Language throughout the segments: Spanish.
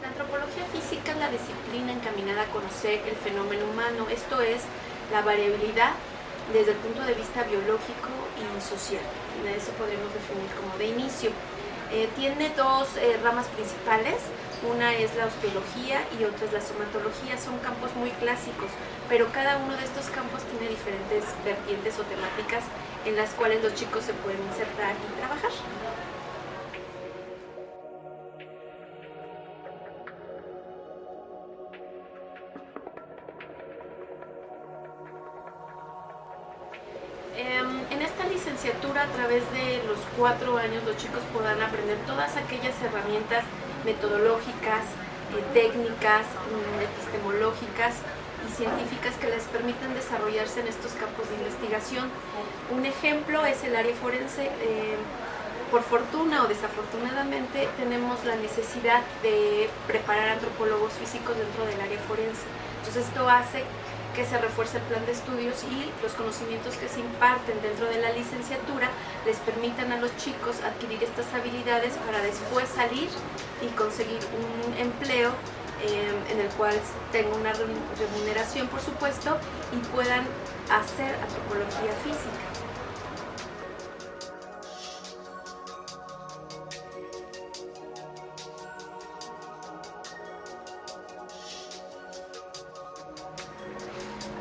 La antropología física es la disciplina encaminada a conocer el fenómeno humano, esto es, la variabilidad desde el punto de vista biológico y social. Eso podríamos definir como de inicio. Tiene dos ramas principales, una es la osteología y otra es la somatología. Son campos muy clásicos, pero cada uno de estos campos tiene diferentes vertientes o temáticas en las cuales los chicos se pueden insertar y trabajar. En esta licenciatura, a través de los 4 años, los chicos podrán aprender todas aquellas herramientas metodológicas, técnicas, epistemológicas y científicas que les permitan desarrollarse en estos campos de investigación. Un ejemplo es el área forense. Por fortuna o desafortunadamente tenemos la necesidad de preparar antropólogos físicos dentro del área forense. Entonces esto hace que se refuerce el plan de estudios y los conocimientos que se imparten dentro de la licenciatura les permitan a los chicos adquirir estas habilidades para después salir y conseguir un empleo en el cual tenga una remuneración, por supuesto, y puedan hacer antropología física.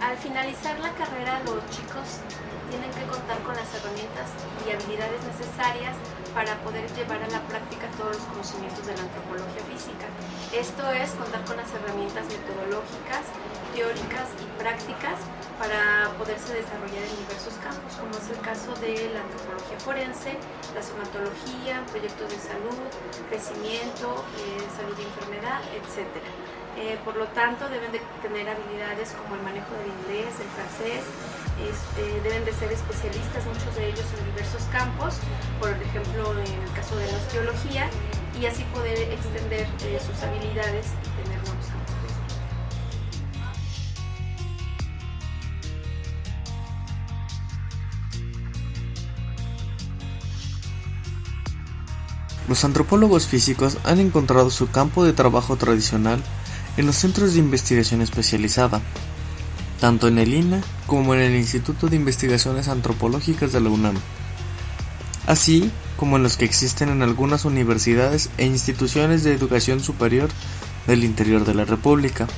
Al finalizar la carrera, los chicos tienen que contar con las herramientas y habilidades necesarias para poder llevar a la práctica todos los conocimientos de la antropología física. Esto es contar con las herramientas metodológicas, teóricas y prácticas para poderse desarrollar en diversos campos, como es el caso de la antropología forense, la somatología, proyectos de salud, crecimiento, salud y enfermedad, etc. Por lo tanto, deben de tener habilidades como el manejo del inglés, el francés, deben de ser especialistas, muchos de ellos en diversos campos, por ejemplo en el caso de la osteología, y así poder extender sus habilidades y tener nuevos campos de estudio. Los antropólogos físicos han encontrado su campo de trabajo tradicional en los centros de investigación especializada, tanto en el INAH como en el Instituto de Investigaciones Antropológicas de la UNAM, así como en los que existen en algunas universidades e instituciones de educación superior del interior de la República.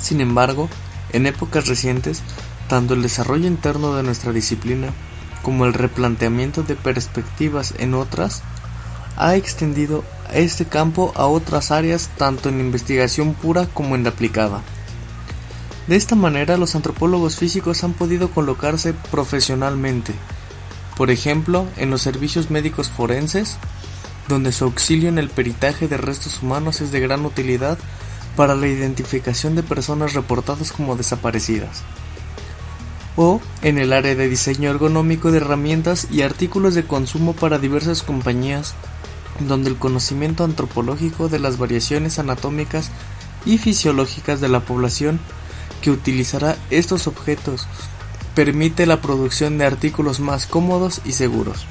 Sin embargo, en épocas recientes, tanto el desarrollo interno de nuestra disciplina como el replanteamiento de perspectivas en otras ha extendido este campo a otras áreas tanto en investigación pura como en la aplicada. De esta manera, los antropólogos físicos han podido colocarse profesionalmente, por ejemplo, en los servicios médicos forenses, donde su auxilio en el peritaje de restos humanos es de gran utilidad para la identificación de personas reportadas como desaparecidas, o en el área de diseño ergonómico de herramientas y artículos de consumo para diversas compañías, donde el conocimiento antropológico de las variaciones anatómicas y fisiológicas de la población que utilizará estos objetos permite la producción de artículos más cómodos y seguros.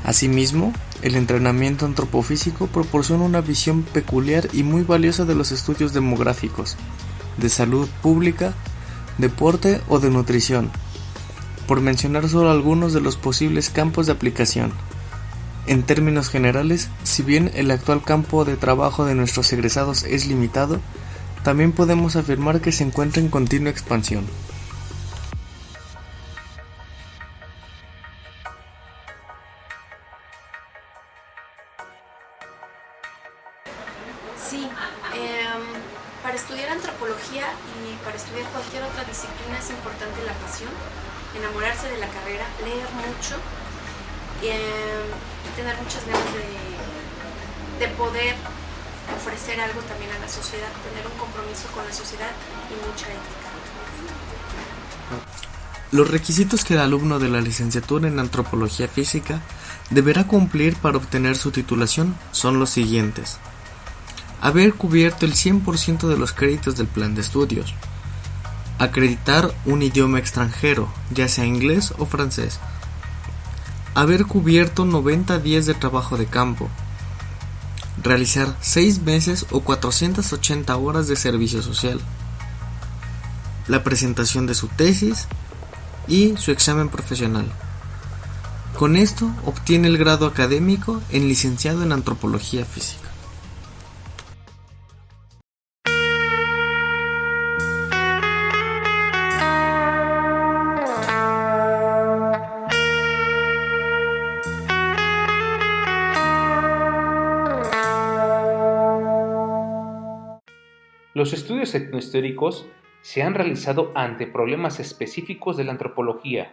Asimismo, el entrenamiento antropofísico proporciona una visión peculiar y muy valiosa de los estudios demográficos, de salud pública, deporte o de nutrición, por mencionar solo algunos de los posibles campos de aplicación. En términos generales, si bien el actual campo de trabajo de nuestros egresados es limitado, también podemos afirmar que se encuentra en continua expansión. Sí, para estudiar antropología y para estudiar cualquier otra disciplina es importante la pasión, enamorarse de la carrera, leer mucho y tener muchas ganas de poder ofrecer algo también a la sociedad, tener un compromiso con la sociedad y mucha ética. Los requisitos que el alumno de la licenciatura en Antropología Física deberá cumplir para obtener su titulación son los siguientes: haber cubierto el 100% de los créditos del plan de estudios, acreditar un idioma extranjero, ya sea inglés o francés, haber cubierto 90 días de trabajo de campo, realizar 6 meses o 480 horas de servicio social, la presentación de su tesis y su examen profesional. Con esto obtiene el grado académico en licenciado en Antropología Física. Los estudios etnohistóricos se han realizado ante problemas específicos de la antropología,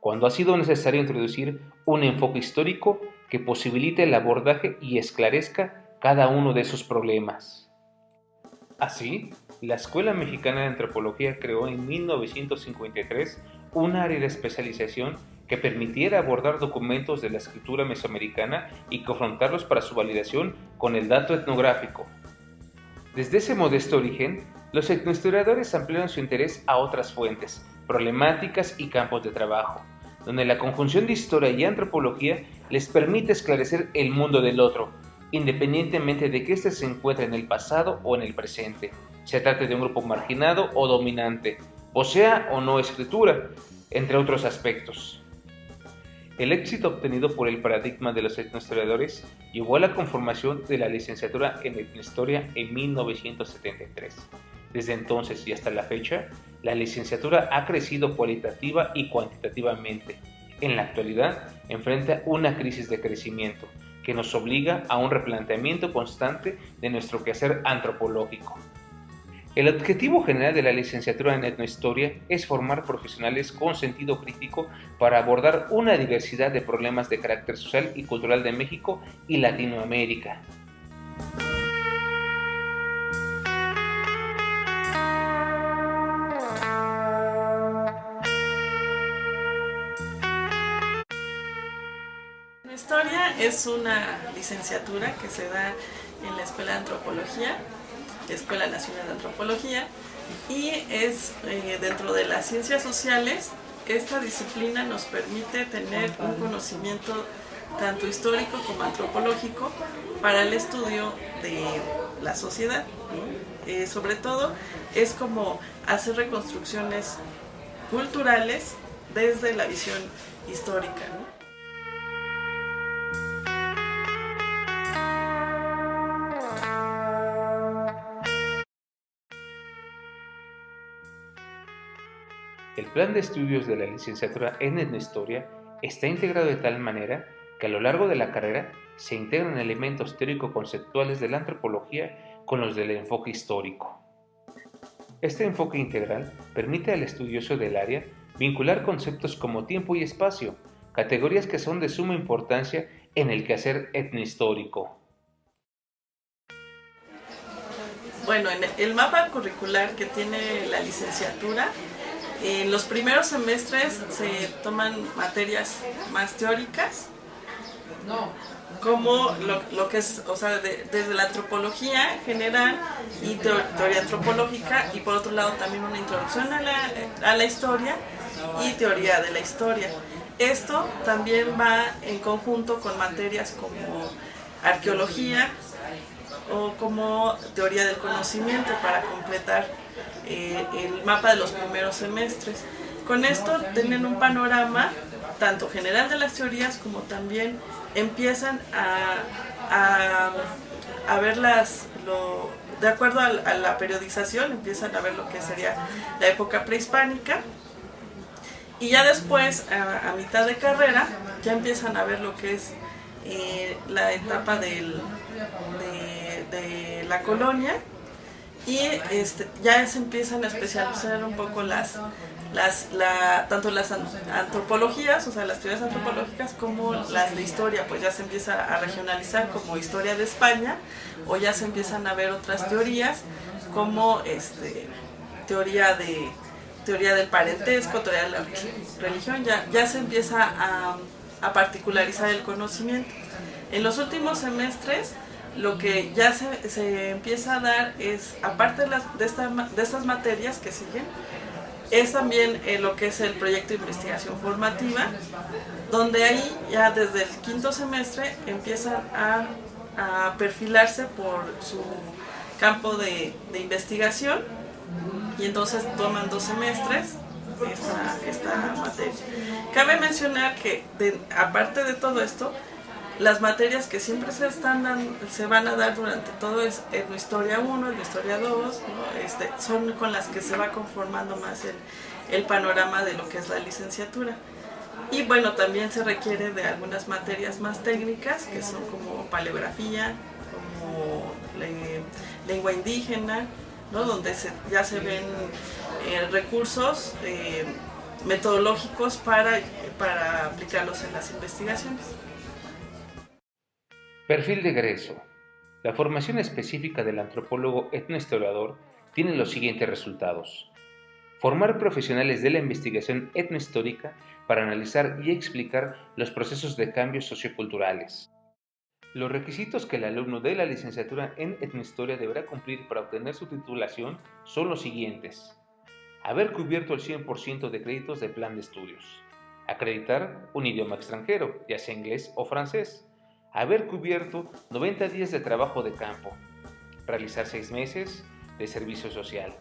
cuando ha sido necesario introducir un enfoque histórico que posibilite el abordaje y esclarezca cada uno de esos problemas. Así, la Escuela Mexicana de Antropología creó en 1953 un área de especialización que permitiera abordar documentos de la escritura mesoamericana y confrontarlos para su validación con el dato etnográfico. Desde ese modesto origen, los etnohistoriadores ampliaron su interés a otras fuentes, problemáticas y campos de trabajo, donde la conjunción de historia y antropología les permite esclarecer el mundo del otro, independientemente de que éste se encuentre en el pasado o en el presente, se trate de un grupo marginado o dominante, posea o no escritura, entre otros aspectos. El éxito obtenido por el paradigma de los etnohistoriadores llevó a la conformación de la licenciatura en etnohistoria en 1973. Desde entonces y hasta la fecha, la licenciatura ha crecido cualitativa y cuantitativamente. En la actualidad, enfrenta una crisis de crecimiento que nos obliga a un replanteamiento constante de nuestro quehacer antropológico. El objetivo general de la licenciatura en etnohistoria es formar profesionales con sentido crítico para abordar una diversidad de problemas de carácter social y cultural de México y Latinoamérica. Historia es una licenciatura que se da en la Escuela de Antropología, Escuela Nacional de Antropología, y es dentro de las ciencias sociales. Esta disciplina nos permite tener un conocimiento tanto histórico como antropológico para el estudio de la sociedad, ¿no? Sobre todo es como hacer reconstrucciones culturales desde la visión histórica, ¿no? El plan de estudios de la licenciatura en etnohistoria está integrado de tal manera que a lo largo de la carrera se integran elementos teórico-conceptuales de la antropología con los del enfoque histórico. Este enfoque integral permite al estudioso del área vincular conceptos como tiempo y espacio, categorías que son de suma importancia en el quehacer etnohistórico. Bueno, en el mapa curricular que tiene la licenciatura, en los primeros semestres se toman materias más teóricas, como lo que es, o sea, desde la antropología general y teoría antropológica, y por otro lado también una introducción a la historia y teoría de la historia. Esto también va en conjunto con materias como arqueología o como teoría del conocimiento para completar el mapa de los primeros semestres. Con esto tienen un panorama tanto general de las teorías como también empiezan a ver de acuerdo a la periodización, empiezan a ver lo que sería la época prehispánica, y ya después, a mitad de carrera, ya empiezan a ver lo que es la etapa de la colonia, y ya se empiezan a especializar un poco tanto las antropologías, o sea, las teorías antropológicas, como las de historia, pues ya se empieza a regionalizar como historia de España, o ya se empiezan a ver otras teorías como teoría del parentesco, teoría de la religión, ya se empieza a particularizar el conocimiento. En los últimos semestres, lo que ya se empieza a dar es, aparte de estas materias que siguen, es también lo que es el proyecto de investigación formativa, donde ahí ya desde el quinto semestre empiezan a perfilarse por su campo de investigación, y entonces toman 2 semestres esta materia. Cabe mencionar que aparte de todo esto, las materias que siempre se van a dar durante todo es Etnohistoria 1, Etnohistoria 2, ¿no? Son con las que se va conformando más el panorama de lo que es la licenciatura. Y bueno, también se requiere de algunas materias más técnicas, que son como paleografía, como lengua indígena, ¿no? Donde ya se ven recursos metodológicos para aplicarlos en las investigaciones. Perfil de egreso. La formación específica del antropólogo etnohistoriador tiene los siguientes resultados. Formar profesionales de la investigación etnohistórica para analizar y explicar los procesos de cambios socioculturales. Los requisitos que el alumno de la licenciatura en etnohistoria deberá cumplir para obtener su titulación son los siguientes. Haber cubierto el 100% de créditos de plan de estudios. Acreditar un idioma extranjero, ya sea inglés o francés. Haber cubierto 90 días de trabajo de campo. Realizar 6 meses de servicio social.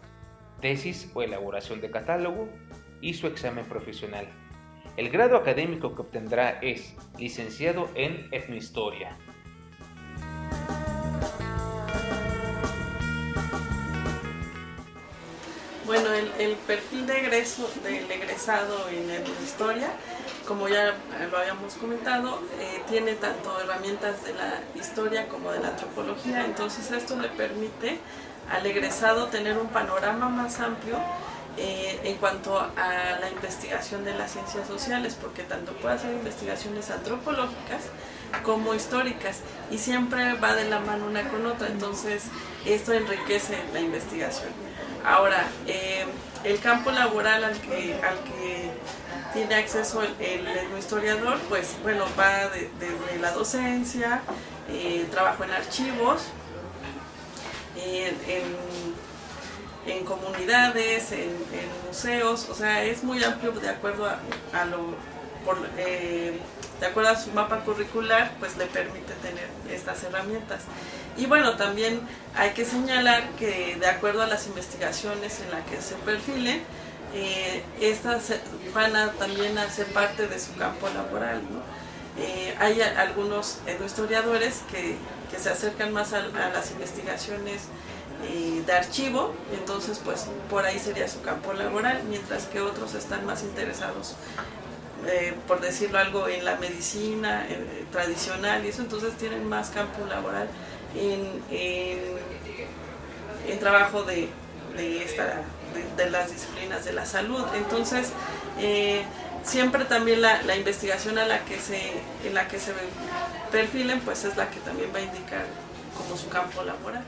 Tesis o elaboración de catálogo y su examen profesional. El grado académico que obtendrá es licenciado en etnohistoria. Bueno, el perfil de egreso del egresado en etnohistoria, como ya lo habíamos comentado, tiene tanto herramientas de la historia como de la antropología. Entonces esto le permite al egresado tener un panorama más amplio en cuanto a la investigación de las ciencias sociales, porque tanto puede hacer investigaciones antropológicas como históricas, y siempre va de la mano una con otra. Entonces esto enriquece la investigación. Ahora, el campo laboral al que tiene acceso el etnohistoriador, pues bueno, va desde la docencia, trabajo en archivos, en comunidades, en museos, o sea, es muy amplio de acuerdo de acuerdo a su mapa curricular, pues le permite tener estas herramientas. Y bueno, también hay que señalar que de acuerdo a las investigaciones en las que se perfilen, estas van también a ser parte de su campo laboral, ¿no? Hay algunos historiadores que se acercan más a las investigaciones de archivo, entonces pues por ahí sería su campo laboral, mientras que otros están más interesados, por decirlo algo, en la medicina tradicional y eso, entonces tienen más campo laboral en trabajo de las disciplinas de la salud. Entonces siempre también la investigación en la que se perfilen, pues es la que también va a indicar como su campo laboral.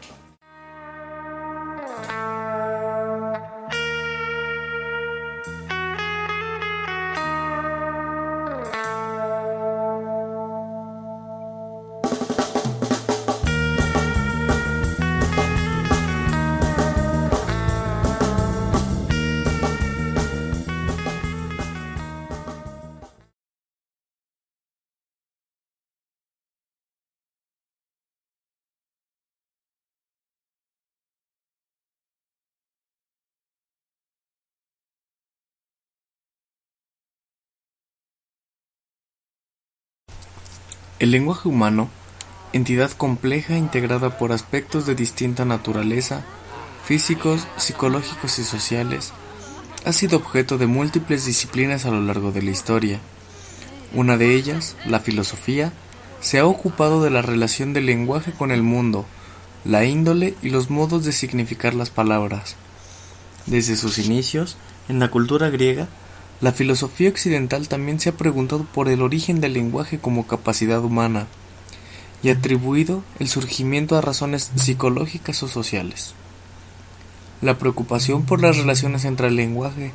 El lenguaje humano, entidad compleja integrada por aspectos de distinta naturaleza, físicos, psicológicos y sociales, ha sido objeto de múltiples disciplinas a lo largo de la historia. Una de ellas, la filosofía, se ha ocupado de la relación del lenguaje con el mundo, la índole y los modos de significar las palabras. Desde sus inicios, en la cultura griega, la filosofía occidental también se ha preguntado por el origen del lenguaje como capacidad humana y atribuido el surgimiento a razones psicológicas o sociales. La preocupación por las relaciones entre el lenguaje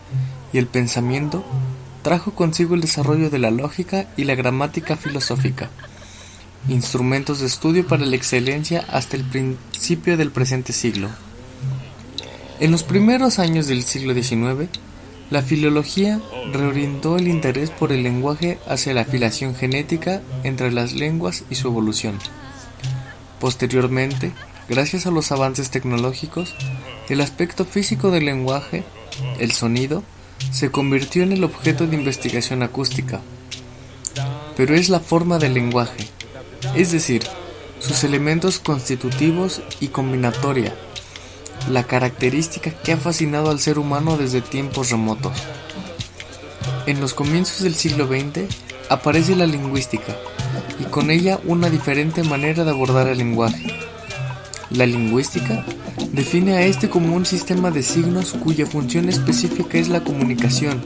y el pensamiento trajo consigo el desarrollo de la lógica y la gramática filosófica, instrumentos de estudio para la excelencia hasta el principio del presente siglo. En los primeros años del siglo XIX, la filología reorientó el interés por el lenguaje hacia la afiliación genética entre las lenguas y su evolución. Posteriormente, gracias a los avances tecnológicos, el aspecto físico del lenguaje, el sonido, se convirtió en el objeto de investigación acústica. Pero es la forma del lenguaje, es decir, sus elementos constitutivos y combinatoria, la característica que ha fascinado al ser humano desde tiempos remotos. En los comienzos del siglo XX aparece la lingüística, y con ella una diferente manera de abordar el lenguaje. La lingüística define a este como un sistema de signos cuya función específica es la comunicación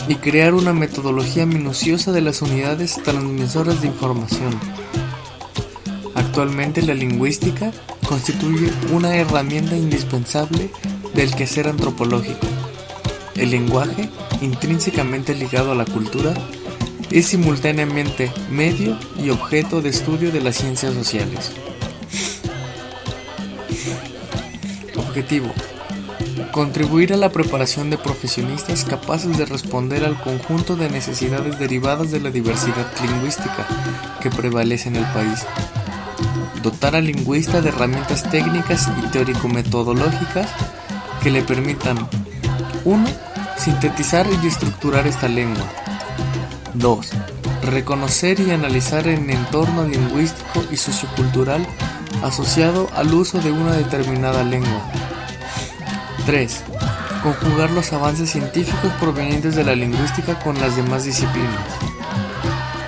y crear una metodología minuciosa de las unidades transmisoras de información. Actualmente la lingüística constituye una herramienta indispensable del quehacer antropológico. El lenguaje, intrínsecamente ligado a la cultura, es simultáneamente medio y objeto de estudio de las ciencias sociales. Objetivo: contribuir a la preparación de profesionistas capaces de responder al conjunto de necesidades derivadas de la diversidad lingüística que prevalece en el país. Dotar al lingüista de herramientas técnicas y teórico-metodológicas que le permitan 1. Sintetizar y estructurar esta lengua. 2. Reconocer y analizar el entorno lingüístico y sociocultural asociado al uso de una determinada lengua. 3. Conjugar los avances científicos provenientes de la lingüística con las demás disciplinas.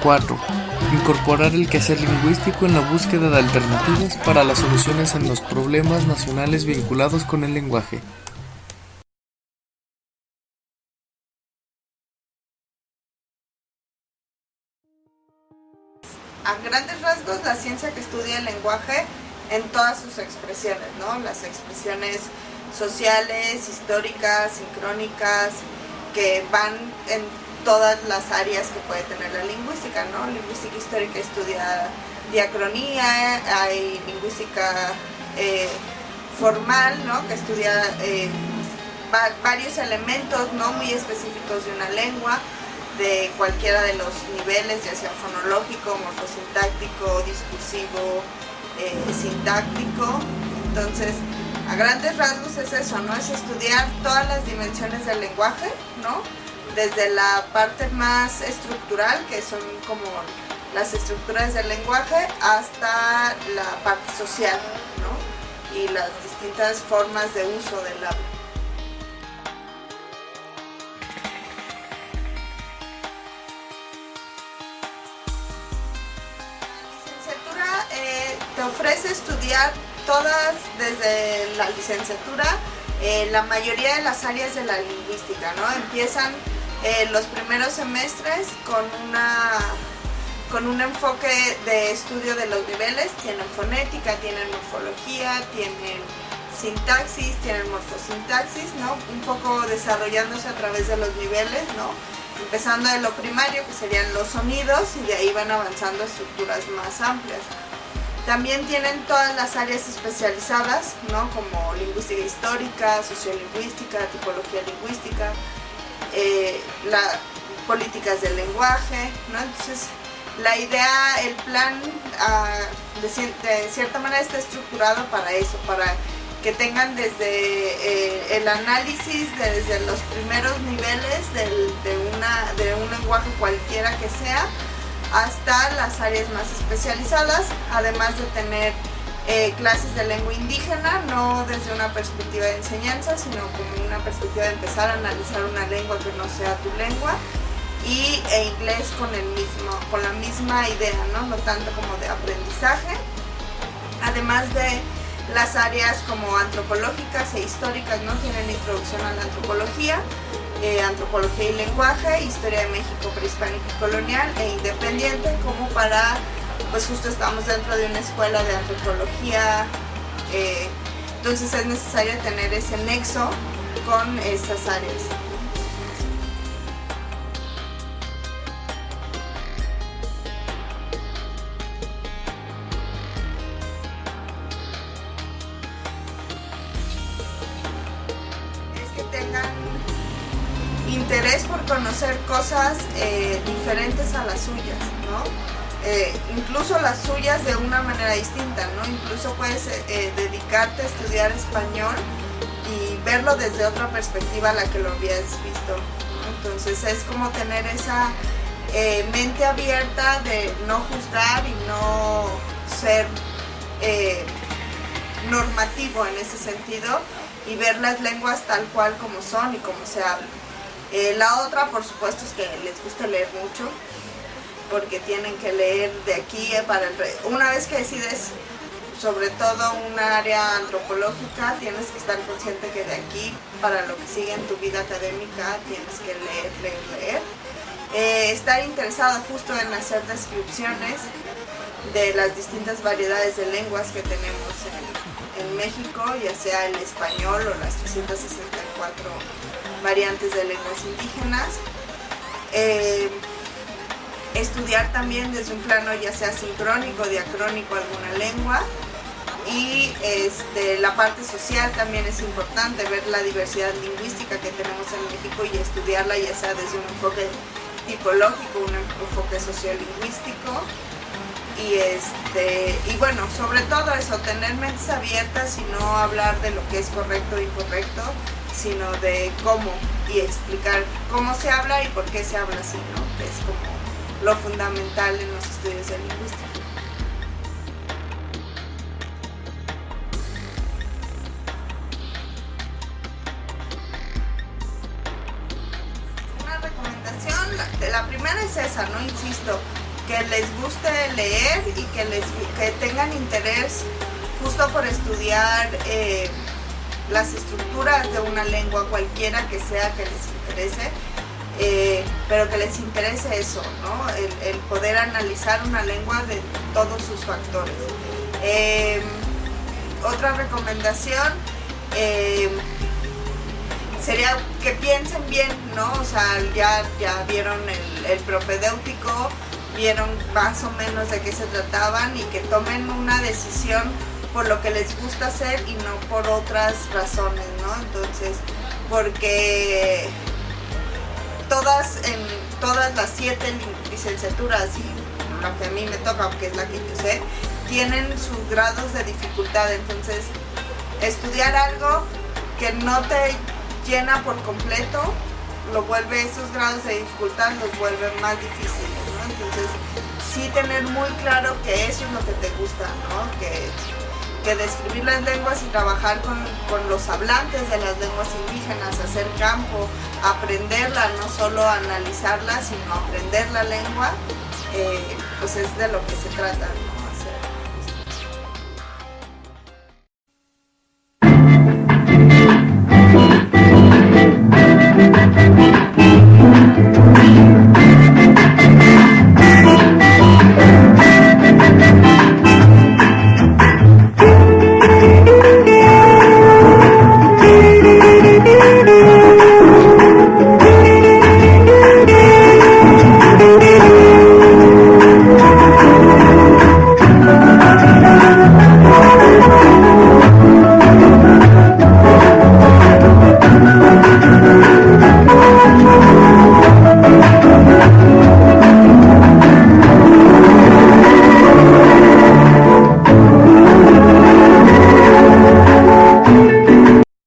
4. Incorporar el quehacer lingüístico en la búsqueda de alternativas para las soluciones en los problemas nacionales vinculados con el lenguaje. A grandes rasgos, la ciencia que estudia el lenguaje en todas sus expresiones, ¿no? Las expresiones sociales, históricas, sincrónicas, que van en todas las áreas que puede tener la lingüística, ¿no? Lingüística histórica estudia diacronía, hay lingüística formal, ¿no? Que estudia varios elementos, ¿no? Muy específicos de una lengua, de cualquiera de los niveles, ya sea fonológico, morfosintáctico, discursivo, sintáctico. Entonces, a grandes rasgos es eso, ¿no? Es estudiar todas las dimensiones del lenguaje, ¿no? Desde la parte más estructural, que son como las estructuras del lenguaje, hasta la parte social, ¿no? Y las distintas formas de uso del habla. Te ofrece estudiar todas, desde la licenciatura, la mayoría de las áreas de la lingüística, ¿no? Empiezan los primeros semestres con un enfoque de estudio de los niveles. Tienen fonética, tienen morfología, tienen sintaxis, tienen morfosintaxis, ¿no? Un poco desarrollándose a través de los niveles, ¿no? Empezando de lo primario, que serían los sonidos, y de ahí van avanzando a estructuras más amplias. También tienen todas las áreas especializadas, ¿no? Como lingüística histórica, sociolingüística, tipología lingüística, políticas del lenguaje, ¿no? Entonces, la idea, el plan, de cierta manera está estructurado para eso, para que tengan desde el análisis, desde los primeros niveles de un lenguaje cualquiera que sea, hasta las áreas más especializadas, además de tener clases de lengua indígena, no desde una perspectiva de enseñanza, sino como una perspectiva de empezar a analizar una lengua que no sea tu lengua, e inglés con la misma idea, no tanto como de aprendizaje, además de las áreas como antropológicas e históricas, ¿no? Tienen introducción a la antropología, antropología y lenguaje, historia de México prehispánico y colonial e independiente, como para, pues justo estamos dentro de una escuela de antropología, entonces es necesario tener ese nexo con esas áreas. Interés por conocer cosas diferentes a las suyas, ¿no? Incluso las suyas de una manera distinta, ¿no? Incluso puedes dedicarte a estudiar español y verlo desde otra perspectiva a la que lo habías visto, ¿no? Entonces es como tener esa mente abierta de no juzgar y no ser normativo en ese sentido, y ver las lenguas tal cual como son y como se hablan. La otra, por supuesto, es que les gusta leer mucho, porque tienen que leer de aquí para una vez que decides, sobre todo un área antropológica, tienes que estar consciente que de aquí para lo que sigue en tu vida académica tienes que leer. Estar interesado justo en hacer descripciones de las distintas variedades de lenguas que tenemos en México, ya sea el español o las 364 variantes de lenguas indígenas. Estudiar también desde un plano ya sea sincrónico, diacrónico, alguna lengua. Y la parte social también es importante, ver la diversidad lingüística que tenemos en México y estudiarla ya sea desde un enfoque tipológico, un enfoque sociolingüístico. Y bueno, sobre todo eso, tener mentes abiertas y no hablar de lo que es correcto o incorrecto, sino de cómo, y explicar cómo se habla y por qué se habla así, ¿no? Que es como lo fundamental en los estudios de lingüística. Una recomendación, la primera es esa, ¿no? Insisto, que les guste leer y que tengan interés justo por estudiar las estructuras de una lengua, cualquiera que sea que les interese, pero que les interese eso, ¿no? El poder analizar una lengua de todos sus factores. Otra recomendación sería que piensen bien, ¿no? O sea, ya vieron el propedéutico, vieron más o menos de qué se trataban y que tomen una decisión por lo que les gusta hacer y no por otras razones, ¿no? Entonces, porque en todas las 7 licenciaturas y la que a mí me toca, aunque es la que yo sé, tienen sus grados de dificultad. Entonces, estudiar algo que no te llena por completo, esos grados de dificultad los vuelve más difíciles, ¿no? Entonces, sí tener muy claro que eso es lo que te gusta, ¿no? Que describir las lenguas y trabajar con los hablantes de las lenguas indígenas, hacer campo, aprenderla, no solo analizarla, sino aprender la lengua, pues es de lo que se trata, ¿no?